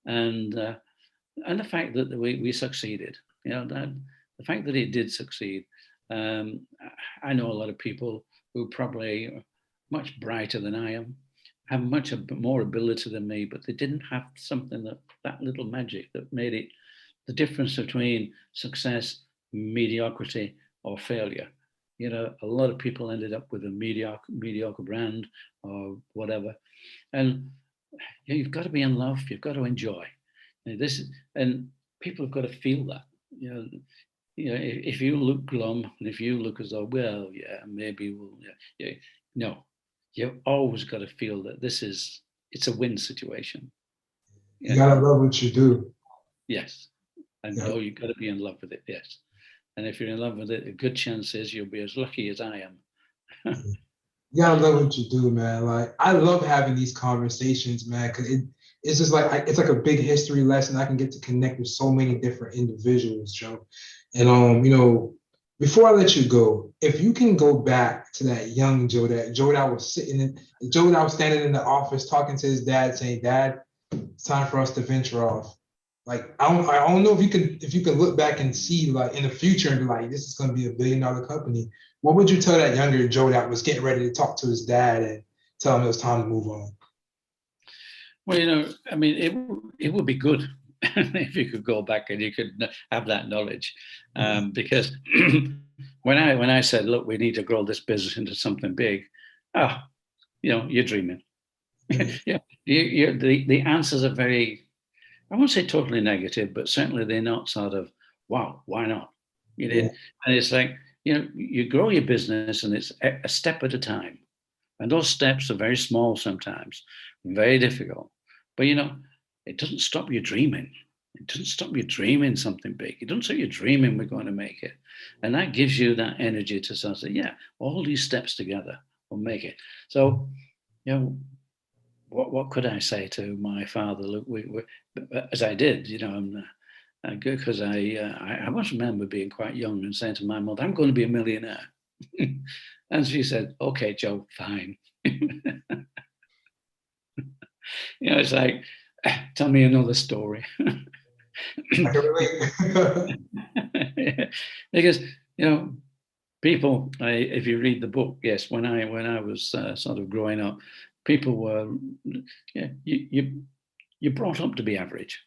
and the fact that we succeeded. That the fact that it did succeed. I know a lot of people who probably are much brighter than I am, have much more ability than me, but they didn't have something that little magic that made it the difference between success, mediocrity, or failure. A lot of people ended up with a mediocre brand or whatever, and you've got to be in love. You've got to enjoy and people have got to feel that. If you look glum and if you look as though, well, yeah, maybe we'll, no, you've always got to feel that it's a win situation. You gotta love what you do. Yes. And you've got to be in love with it. Yes. And if you're in love with it, a good chance is you'll be as lucky as I am. You gotta love what you do, man. Like, I love having these conversations, man, because it's just like it's like a big history lesson. I can get to connect with so many different individuals, Joe. And before I let you go, if you can go back to that young Joe, that was Joe that was standing in the office talking to his dad, saying, "Dad, it's time for us to venture off." Like, I don't know if you can look back and see like in the future and be like, this is going to be $1 billion company. What would you tell that younger Joe that was getting ready to talk to his dad and tell him it was time to move on? Well, I mean, it would be good if you could go back and you could have that knowledge, because when I said, look, we need to grow this business into something big, you're dreaming. Yeah, the answers are very, I won't say totally negative, but certainly they're not sort of, wow, why not? And it's like, you grow your business and it's a step at a time. And those steps are very small sometimes, very difficult. But, it doesn't stop you dreaming. It doesn't stop you dreaming something big. It doesn't stop you dreaming we're going to make it. And that gives you that energy to sort of say, yeah, all these steps together will make it. So, what could I say to my father? Look, as I did, because I once remember being quite young and saying to my mother, I'm going to be a millionaire. And she said, okay, Joe, fine. It's like, tell me another story. I can relate. Because, people, if you read the book, yes, when I was sort of growing up, people were, you're brought up to be average.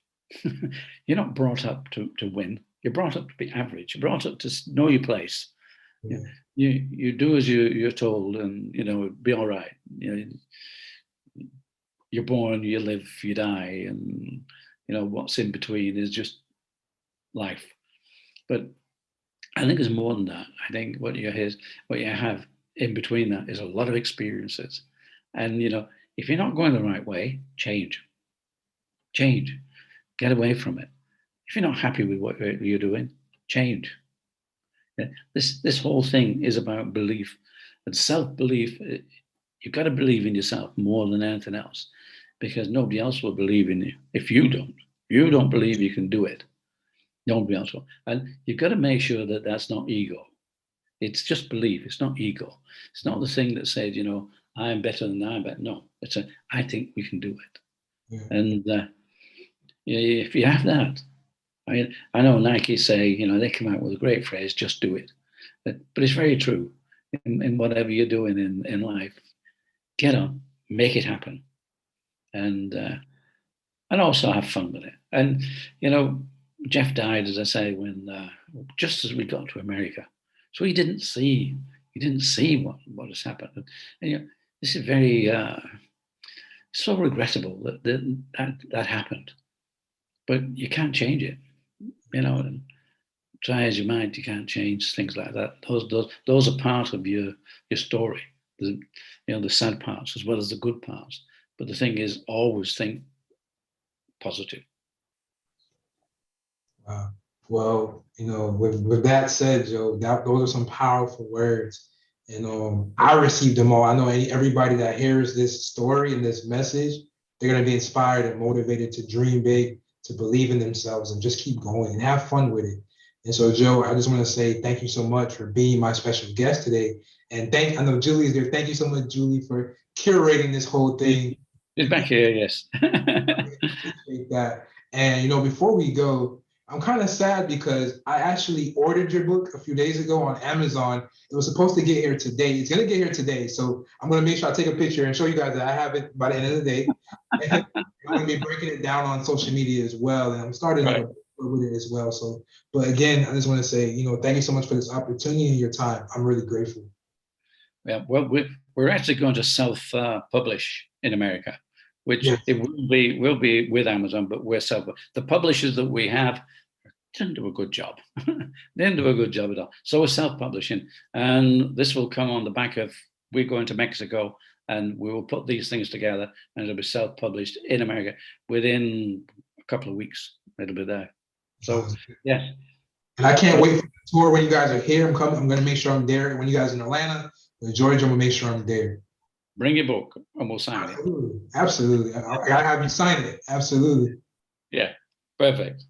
You're not brought up to win. You're brought up to be average. You're brought up to know your place. Yeah. You do as you're told, and be all right. You're born, you live, you die, and what's in between is just life. But I think there's more than that. I think what you have in between that is a lot of experiences. And if you're not going the right way, change. Get away from it. If you're not happy with what you're doing, change. Yeah, this whole thing is about belief and self-belief. You've got to believe in yourself more than anything else, because nobody else will believe in you if you don't. You don't believe you can do it. Nobody else will. And you've got to make sure that that's not ego. It's just belief. It's not ego. It's not the thing that says, I'm better than I'm better. No, it's I think we can do it. Yeah. And if you have that, I know Nike say, they come out with a great phrase, just do it. But it's very true in whatever you're doing in life. Get on, make it happen. And also have fun with it. And, Jeff died, as I say, when just as we got to America. So he didn't see what has happened. And this is very so regrettable that happened. But you can't change it, and try as you might, you can't change things like that. Those are part of your story, the sad parts as well as the good parts. But the thing is, always think positive. Wow. Well, with that said, Joe, those are some powerful words. And I received them all. I know everybody that hears this story and this message, they're going to be inspired and motivated to dream big, to believe in themselves, and just keep going and have fun with it. And so, Joe, I just want to say thank you so much for being my special guest today. And I know Julie is there. Thank you so much, Julie, for curating this whole thing. It's back here, yes. I appreciate that. And, before we go, I'm kind of sad because I actually ordered your book a few days ago on Amazon. It was supposed to get here today. It's going to get here today. So I'm going to make sure I take a picture and show you guys that I have it by the end of the day. And I'm going to be breaking it down on social media as well. And I'm starting with it as well. So, but again, I just want to say, thank you so much for this opportunity and your time. I'm really grateful. Yeah, well, we're actually going to self-publish in America, which it will be with Amazon, but we're the publishers that we have didn't do a good job. They didn't do a good job at all. So we're self-publishing, and this will come on the back of, we're going to Mexico, and we will put these things together, and it'll be self-published in America within a couple of weeks. It'll be there. So yeah. And I can't wait for the tour when you guys are here. I'm going to make sure I'm there. When you guys are in Atlanta, in Georgia, I'm going to make sure I'm there. Bring your book and we'll sign it. Absolutely. I gotta have you sign it. Absolutely. Yeah, perfect.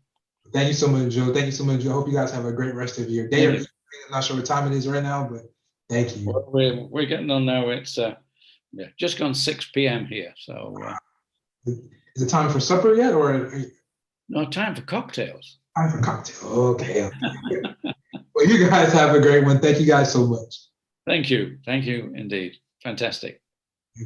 Thank you so much, Joe. Thank you so much, Joe. I hope you guys have a great rest of your day. I'm not sure what time it is right now, but thank you. Well, we're getting on now. It's just gone 6 p.m. here. So is it time for supper yet, or no, time for cocktails? Time for cocktails. Okay. Well, you guys have a great one. Thank you guys so much. Thank you indeed. Fantastic.